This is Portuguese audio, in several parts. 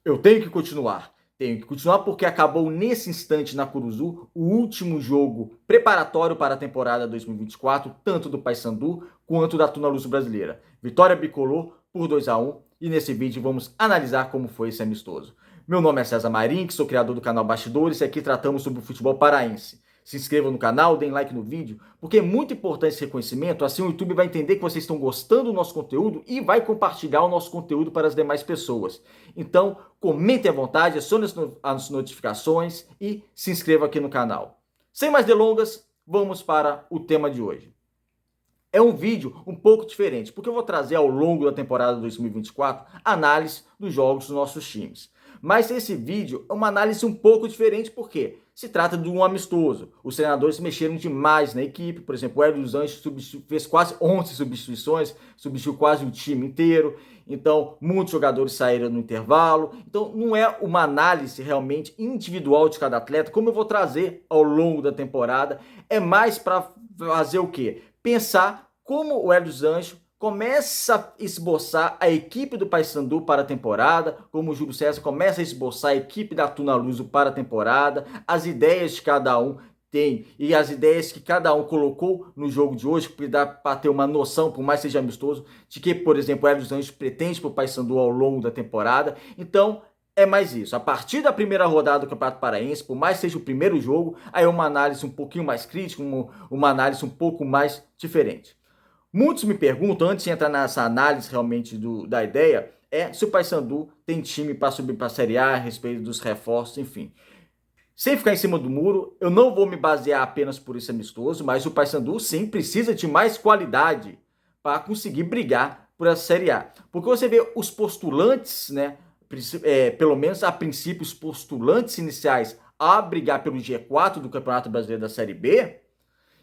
Eu tenho que continuar. Tenho que continuar porque acabou nesse instante na Curuzu o último jogo preparatório para a temporada 2024, tanto do Paysandu quanto da Tuna Luso Brasileira. Vitória bicolor por 2-1 e nesse vídeo vamos analisar como foi esse amistoso. Meu nome é César Marim, sou criador do canal Bastidores e aqui tratamos sobre o futebol paraense. Se inscrevam no canal, deem like no vídeo, porque é muito importante esse reconhecimento, assim o YouTube vai entender que vocês estão gostando do nosso conteúdo e vai compartilhar o nosso conteúdo para as demais pessoas. Então, comentem à vontade, acione as notificações e se inscreva aqui no canal. Sem mais delongas, vamos para o tema de hoje. É um vídeo um pouco diferente, porque eu vou trazer ao longo da temporada 2024 análise dos jogos dos nossos times. Mas esse vídeo é uma análise um pouco diferente, porque se trata de um amistoso. Os treinadores mexeram demais na equipe, por exemplo, o Hélio dos Anjos fez quase 11 substituições, substituiu quase o time inteiro, então muitos jogadores saíram no intervalo. Então não é uma análise realmente individual de cada atleta, como eu vou trazer ao longo da temporada, é mais para fazer o quê? Pensar como o Hélio dos Anjos começa a esboçar a equipe do Paysandu para a temporada, como o Júlio César começa a esboçar a equipe da Tuna Luso para a temporada, as ideias de cada um tem e as ideias que cada um colocou no jogo de hoje, que dá para ter uma noção, por mais que seja amistoso, de que, por exemplo, o Hélio dos Anjos pretende para o Paysandu ao longo da temporada. Então, é mais isso. A partir da primeira rodada do Campeonato Paraense, por mais que seja o primeiro jogo, aí é uma análise um pouquinho mais crítica, uma análise um pouco mais diferente. Muitos me perguntam, antes de entrar nessa análise realmente da ideia, se o Paysandu tem time para subir para a Série A, a respeito dos reforços, enfim. Sem ficar em cima do muro, eu não vou me basear apenas por esse amistoso, mas o Paysandu sim precisa de mais qualidade para conseguir brigar por essa Série A. Porque você vê os postulantes, né, pelo menos a princípio os postulantes iniciais a brigar pelo G4 do Campeonato Brasileiro da Série B,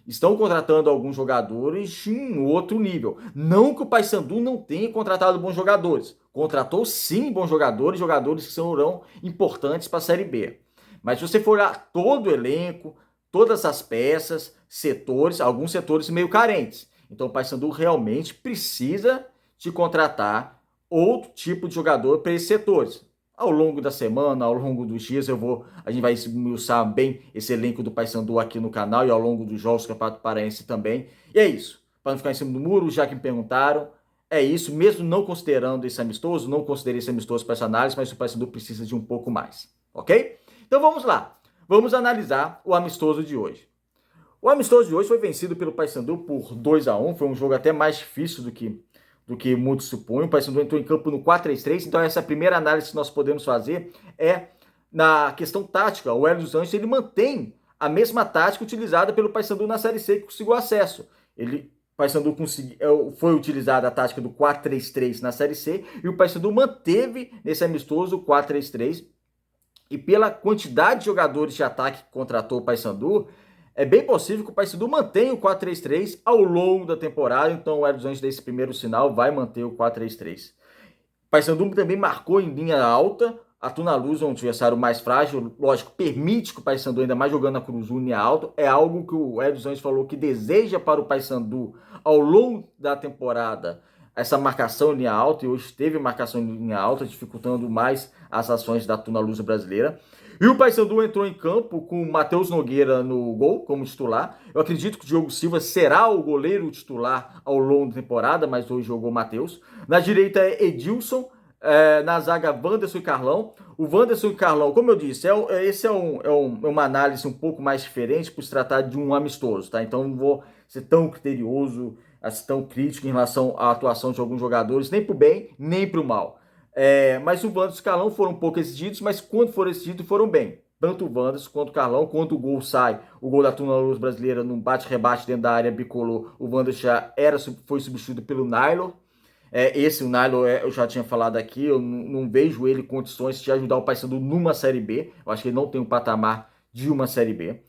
estão contratando alguns jogadores de um outro nível. Não que o Paysandu não tenha contratado bons jogadores. Contratou sim bons jogadores, jogadores que serão importantes para a Série B. Mas se você for olhar todo o elenco, todas as peças, setores, alguns setores meio carentes. Então o Paysandu realmente precisa de contratar outro tipo de jogador para esses setores. Ao longo da semana, ao longo dos dias, a gente vai esmiuçar bem esse elenco do Paysandu aqui no canal e ao longo dos jogos do Campeonato Paraense também. E é isso. Para não ficar em cima do muro, já que me perguntaram, é isso. Mesmo não considerando esse amistoso, não considerei esse amistoso para essa análise, mas o Paysandu precisa de um pouco mais, ok? Então vamos lá. Vamos analisar o amistoso de hoje. O amistoso de hoje foi vencido pelo Paysandu por 2-1. Foi um jogo até mais difícil do que muitos supõem. O Paysandu entrou em campo no 4-3-3, então essa primeira análise que nós podemos fazer é na questão tática. O Hélio dos Anjos ele mantém a mesma tática utilizada pelo Paysandu na Série C, que conseguiu acesso. O Paysandu foi utilizada a tática do 4-3-3 na Série C, e o Paysandu manteve nesse amistoso o 4-3-3, e pela quantidade de jogadores de ataque que contratou o Paysandu, é bem possível que o Paysandu mantenha o 4-3-3 ao longo da temporada. Então o Hélio dos Anjos desse primeiro sinal vai manter o 4-3-3. O Paysandu também marcou em linha alta. A Tuna Luso é um adversário mais frágil, lógico, permite que o Paysandu, ainda mais jogando a Curuzu em linha alta. É algo que o Hélio dos Anjos falou que deseja para o Paysandu ao longo da temporada, essa marcação em linha alta, e hoje teve marcação em linha alta, dificultando mais as ações da Tuna Luso brasileira. E o Paysandu entrou em campo com o Matheus Nogueira no gol, como titular. Eu acredito que o Diogo Silva será o goleiro titular ao longo da temporada, mas hoje jogou o Matheus. Na direita é Edilson, na zaga Wanderson e Carlão. O Wanderson e Carlão, como eu disse, esse é uma análise um pouco mais diferente por se tratar de um amistoso, tá? Então não vou ser tão criterioso, tão crítico em relação à atuação de alguns jogadores, nem pro bem, nem pro mal. Mas o Wanderson e o Carlão foram um pouco exigidos, mas quando foram exigidos, foram bem. Tanto o Wanderson quanto o Carlão, quando o gol sai, o gol da Tuna Luso Brasileira num bate-rebate dentro da área bicolor, o Wanderson já foi substituído pelo Naylor. O Naylor, eu já tinha falado aqui, eu não vejo ele condições de ajudar o Paysandu numa Série B. Eu acho que ele não tem o patamar de uma Série B.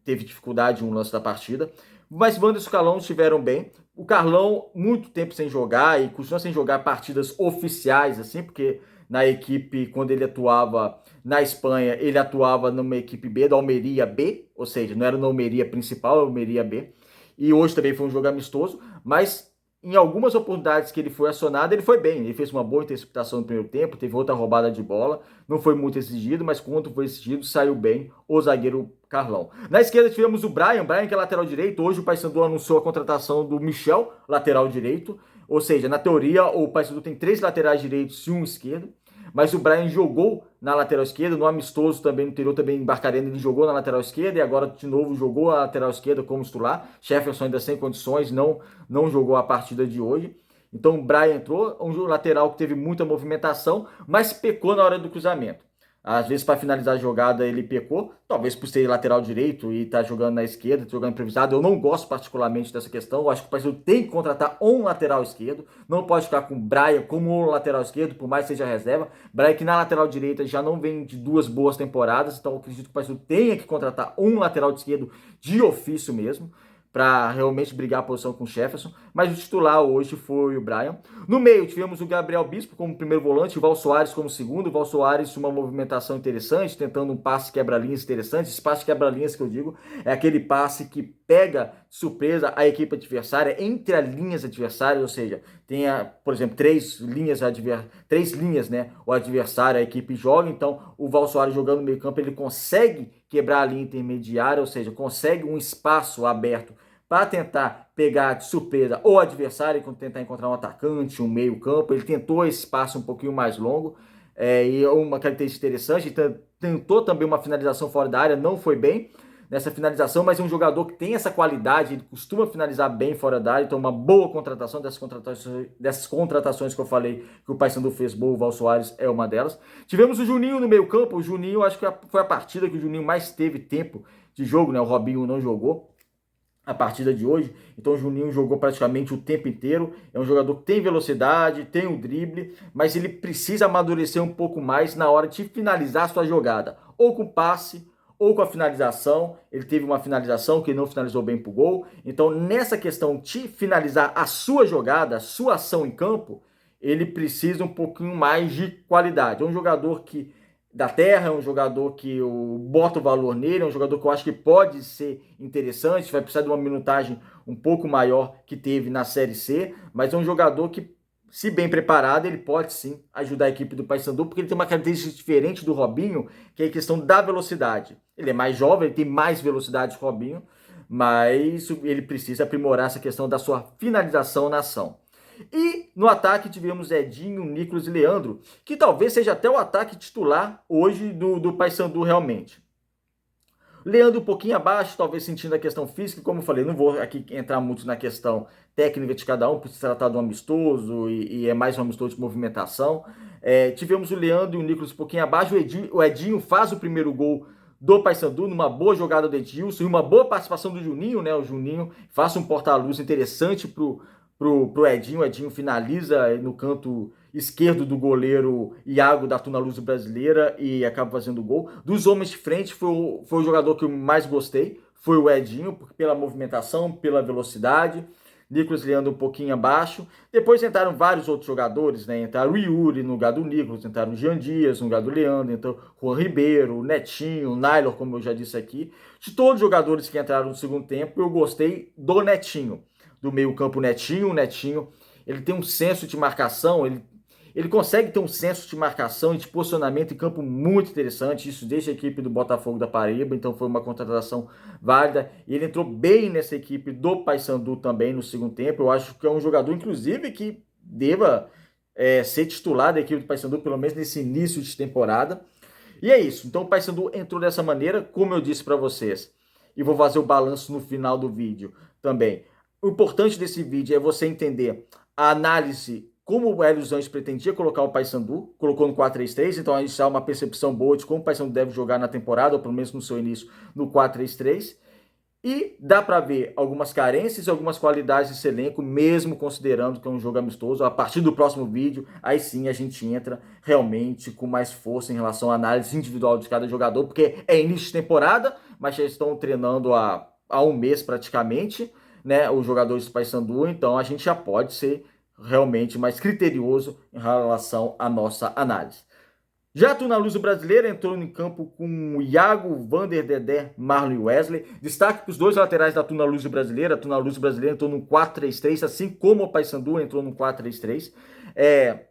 Teve dificuldade em um lance da partida. Mas Wanderson e Carlão estiveram bem. O Carlão, muito tempo sem jogar, e continua sem jogar partidas oficiais, assim, porque na equipe, quando ele atuava na Espanha, ele atuava numa equipe B, da Almeria B, ou seja, não era na Almeria principal, era Almeria B. E hoje também foi um jogo amistoso, mas em algumas oportunidades que ele foi acionado, ele foi bem. Ele fez uma boa interceptação no primeiro tempo, teve outra roubada de bola, não foi muito exigido, mas quando foi exigido, saiu bem o zagueiro Carlão. Na esquerda tivemos o Brian que é lateral direito. Hoje o Paysandu anunciou a contratação do Michel, lateral direito. Ou seja, na teoria, o Paysandu tem 3 laterais direitos e um esquerdo. Mas o Brian jogou na lateral esquerda, no amistoso também, no interior também em Barcarena, ele jogou na lateral esquerda e agora de novo jogou a lateral esquerda como titular. Jefferson ainda sem condições, não jogou a partida de hoje. Então o Brian entrou, um lateral que teve muita movimentação, mas pecou na hora do cruzamento. Às vezes, para finalizar a jogada, ele pecou, talvez por ser lateral direito e estar jogando na esquerda, jogando improvisado. Eu não gosto particularmente dessa questão. Eu acho que o Paysandu tem que contratar um lateral esquerdo. Não pode ficar com o Braia como um lateral esquerdo, por mais que seja reserva. Braia que na lateral direita já não vem de 2 boas temporadas, então eu acredito que o Paysandu tenha que contratar um lateral esquerdo de ofício mesmo, para realmente brigar a posição com o Jefferson, mas o titular hoje foi o Brian. No meio tivemos o Gabriel Bispo como primeiro volante, o Val Soares como segundo. O Val Soares uma movimentação interessante, tentando um passe quebra-linhas interessante. Esse passe quebra-linhas que eu digo é aquele passe que pega de surpresa a equipe adversária entre as linhas adversárias, ou seja, tem, por exemplo, três linhas, né? O adversário, a equipe joga, então o Val Soares jogando no meio campo, ele consegue quebrar a linha intermediária, ou seja, consegue um espaço aberto para tentar pegar de surpresa o adversário, quando tentar encontrar um atacante, um meio campo. Ele tentou esse passo um pouquinho mais longo, e uma característica interessante, tentou também uma finalização fora da área, não foi bem nessa finalização, mas é um jogador que tem essa qualidade, ele costuma finalizar bem fora da área, então uma boa contratação dessas contratações que eu falei que o Paysandu fez boa, o Val Soares é uma delas. Tivemos o Juninho no meio campo. O Juninho, acho que foi a partida que o Juninho mais teve tempo de jogo, né? O Robinho não jogou a partida de hoje, então o Juninho jogou praticamente o tempo inteiro. É um jogador que tem velocidade, tem o drible, mas ele precisa amadurecer um pouco mais na hora de finalizar a sua jogada, ou com passe, ou com a finalização. Ele teve uma finalização que não finalizou bem pro gol, então nessa questão de finalizar a sua jogada, a sua ação em campo, ele precisa um pouquinho mais de qualidade. É um jogador que da terra, é um jogador que eu boto valor nele, é um jogador que eu acho que pode ser interessante, vai precisar de uma minutagem um pouco maior que teve na Série C, mas é um jogador que, se bem preparado, ele pode sim ajudar a equipe do Paysandu, porque ele tem uma característica diferente do Robinho, que é a questão da velocidade. Ele é mais jovem, ele tem mais velocidade que o Robinho, mas ele precisa aprimorar essa questão da sua finalização na ação. E no ataque tivemos Edinho, Nicolas e Leandro, que talvez seja até o ataque titular hoje do Paysandu realmente. Leandro um pouquinho abaixo, talvez sentindo a questão física, como eu falei, não vou aqui entrar muito na questão técnica de cada um, por se tratar de um amistoso e é mais um amistoso de movimentação. Tivemos o Leandro e o Nicolas um pouquinho abaixo. O Edinho faz o primeiro gol do Paysandu, numa boa jogada do Edilson e uma boa participação do Juninho, né? O Juninho faz um porta-luz interessante pro Edinho. O Edinho finaliza no canto esquerdo do goleiro Iago da Tuna Luz Brasileira e acaba fazendo o gol. Dos homens de frente, foi o jogador que eu mais gostei, foi o Edinho, pela movimentação, pela velocidade. Nicolas Leandro um pouquinho abaixo. Depois entraram vários outros jogadores, né? Entraram o Yuri no lugar do Nicolas, entraram o Jean Dias no lugar do Leandro, entrou o Juan Ribeiro, o Netinho, o Naylor, como eu já disse aqui. De todos os jogadores que entraram no segundo tempo, eu gostei do Netinho, do meio campo Netinho. O Netinho, ele tem um senso de marcação, ele consegue ter um senso de marcação e de posicionamento em campo muito interessante. Isso deixa a equipe do Botafogo da Paraíba, então foi uma contratação válida. E ele entrou bem nessa equipe do Paysandu também no segundo tempo. Eu acho que é um jogador, inclusive, que deva ser titular da equipe do Paysandu, pelo menos nesse início de temporada. E é isso. Então o Paysandu entrou dessa maneira, como eu disse para vocês. E vou fazer o balanço no final do vídeo também. O importante desse vídeo é você entender a análise, como o Hélio Anjos pretendia colocar o Paysandu, colocou no 4-3-3, então a gente já uma percepção boa de como o Paysandu deve jogar na temporada, ou pelo menos no seu início, no 4-3-3. E dá para ver algumas carências e algumas qualidades desse elenco, mesmo considerando que é um jogo amistoso. A partir do próximo vídeo, aí sim a gente entra realmente com mais força em relação à análise individual de cada jogador, porque é início de temporada, mas já estão treinando há um mês praticamente, né, os jogadores do Paysandu, então a gente já pode ser realmente mais criterioso em relação à nossa análise. Já a Tuna Luso brasileira entrou em campo com o Iago, Vander, Dedé, Marlon e Wesley. Destaque para os dois laterais da Tuna Luso brasileira. A Tuna Luso brasileira entrou no 4-3-3, assim como o Paysandu entrou no 4-3-3.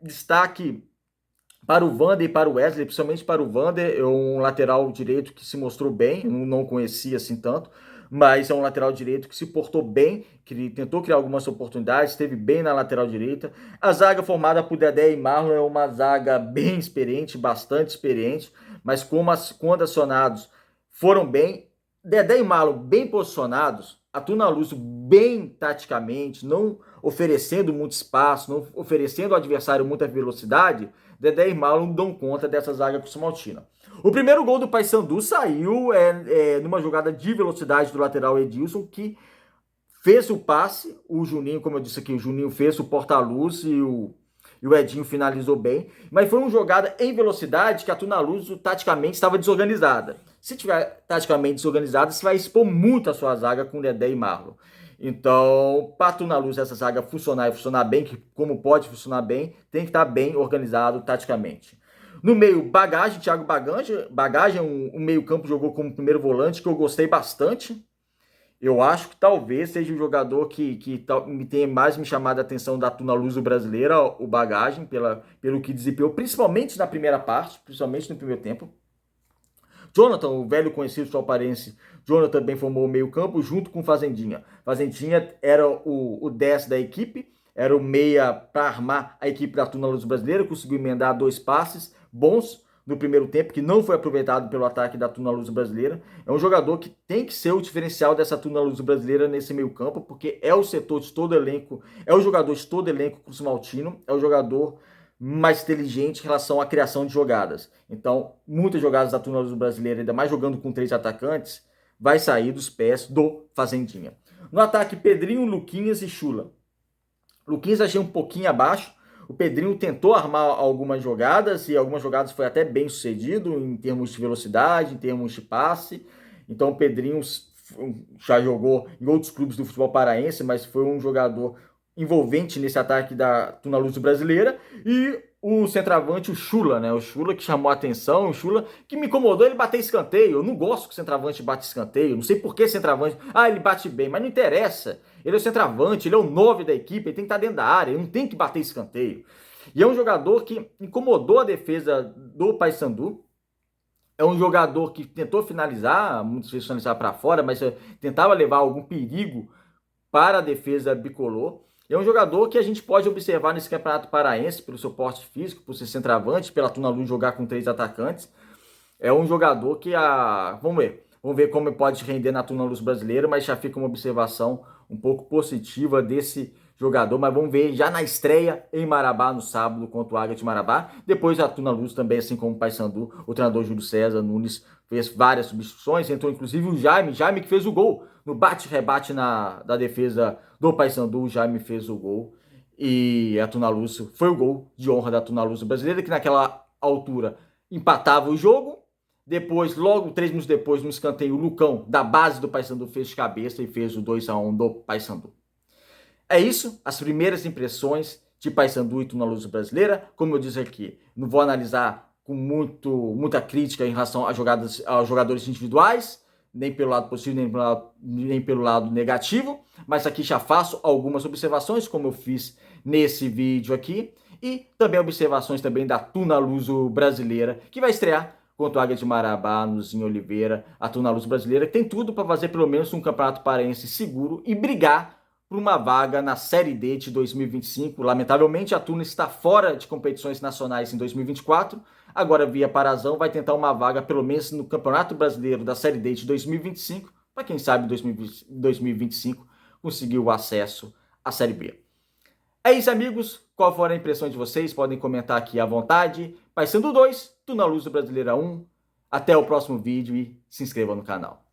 Destaque para o Vander e para o Wesley, principalmente para o Vander, é um lateral direito que se mostrou bem, não conhecia assim tanto, mas é um lateral direito que se portou bem, que tentou criar algumas oportunidades, esteve bem na lateral direita. A zaga formada por Dedé e Marlon é uma zaga bem experiente, bastante experiente, mas quando acionados foram bem. Dedé e Marlon bem posicionados, a Tuna Luso bem taticamente, não oferecendo muito espaço, não oferecendo ao adversário muita velocidade, Dedé e Marlon dão conta dessa zaga cruz-maltina. O primeiro gol do Paysandu saiu numa jogada de velocidade do lateral Edilson, que fez o passe, o Juninho, como eu disse aqui, o Juninho fez o porta-luz e o Edinho finalizou bem, mas foi uma jogada em velocidade que a Tuna Luso taticamente estava desorganizada. Se tiver taticamente desorganizada, você vai expor muito a sua zaga com Dedé e Marlon. Então, para a Tuna Luso essa zaga funcionar e funcionar bem, que como pode funcionar bem, tem que estar bem organizado taticamente. No meio, Bagagem, Thiago Bagagem, um meio campo jogou como primeiro volante, que eu gostei bastante. Eu acho que talvez seja o jogador que me tenha mais me chamado a atenção da Tuna Luso brasileira, o Bagagem, pelo que desempenhou, principalmente na primeira parte, principalmente no primeiro tempo. Jonathan, o velho conhecido palparense, Jonathan também formou o meio campo junto com Fazendinha. Fazendinha era o 10 da equipe, era o meia para armar a equipe da Tuna Luso brasileira, conseguiu emendar 2 passes bons no primeiro tempo, que não foi aproveitado pelo ataque da Tuna Luso brasileira. É um jogador que tem que ser o diferencial dessa Tuna Luso brasileira nesse meio campo, porque é o setor de todo elenco, é o jogador de todo elenco cruz-maltino, é o jogador mais inteligente em relação à criação de jogadas. Então, muitas jogadas da Tuna Luso brasileira, ainda mais jogando com 3 atacantes, vai sair dos pés do Fazendinha. No ataque, Pedrinho, Luquinhas e Chula. Luquinhas achei um pouquinho abaixo. O Pedrinho tentou armar algumas jogadas e algumas jogadas foi até bem sucedido em termos de velocidade, em termos de passe. Então o Pedrinho já jogou em outros clubes do futebol paraense, mas foi um jogador envolvente nesse ataque da Tuna Luso brasileira. E o centroavante, o Chula, né? O Chula que chamou a atenção, o Chula que me incomodou ele bater escanteio. Eu não gosto que o centroavante bate escanteio, não sei por que centroavante. Ah, ele bate bem, mas não interessa. Ele é o centroavante, ele é o 9 da equipe, ele tem que estar dentro da área, ele não tem que bater escanteio. E é um jogador que incomodou a defesa do Paysandu. É um jogador que tentou finalizar, muitas vezes finalizar para fora, mas tentava levar algum perigo para a defesa bicolor. É um jogador que a gente pode observar nesse campeonato paraense, pelo seu porte físico, por ser centroavante, pela Tuna Luso jogar com 3 atacantes. É um jogador que Vamos ver como pode render na Tuna Luso brasileira, mas já fica uma observação um pouco positiva desse jogador. Mas vamos ver já na estreia em Marabá, no sábado, contra o Águia de Marabá. Depois a Tuna Luso também, assim como o Paysandu, o treinador Júlio César Nunes fez várias substituições. Entrou inclusive o Jaime que fez o gol. No bate-rebate da defesa do Paysandu, o Jaime fez o gol. E a Tuna Luso foi o gol de honra da Tuna Luso brasileira, que naquela altura empatava o jogo. Depois, logo 3 minutos depois, no escanteio, o Lucão, da base do Paysandu, fez de cabeça e fez o 2-1 do Paysandu. É isso, as primeiras impressões de Paysandu e Tuna Luso brasileira. Como eu disse aqui, não vou analisar com muita crítica em relação aos jogadores individuais, nem pelo lado positivo, nem pelo lado negativo, mas aqui já faço algumas observações, como eu fiz nesse vídeo aqui, e também observações também da Tuna Luso brasileira, que vai estrear contra o Águia de Marabá, no Zinho Oliveira, a Tuna Luso brasileira, que tem tudo para fazer pelo menos um campeonato paraense seguro e brigar por uma vaga na Série D de 2025. Lamentavelmente, a Tuna está fora de competições nacionais em 2024. Agora, via Parazão, vai tentar uma vaga, pelo menos no Campeonato Brasileiro da Série D de 2025, para quem sabe em 2025 conseguir o acesso à Série B. É isso, amigos. Qual for a impressão de vocês? Podem comentar aqui à vontade. Paysandu 2, Tuna Luso brasileira 1. Até o próximo vídeo e se inscreva no canal.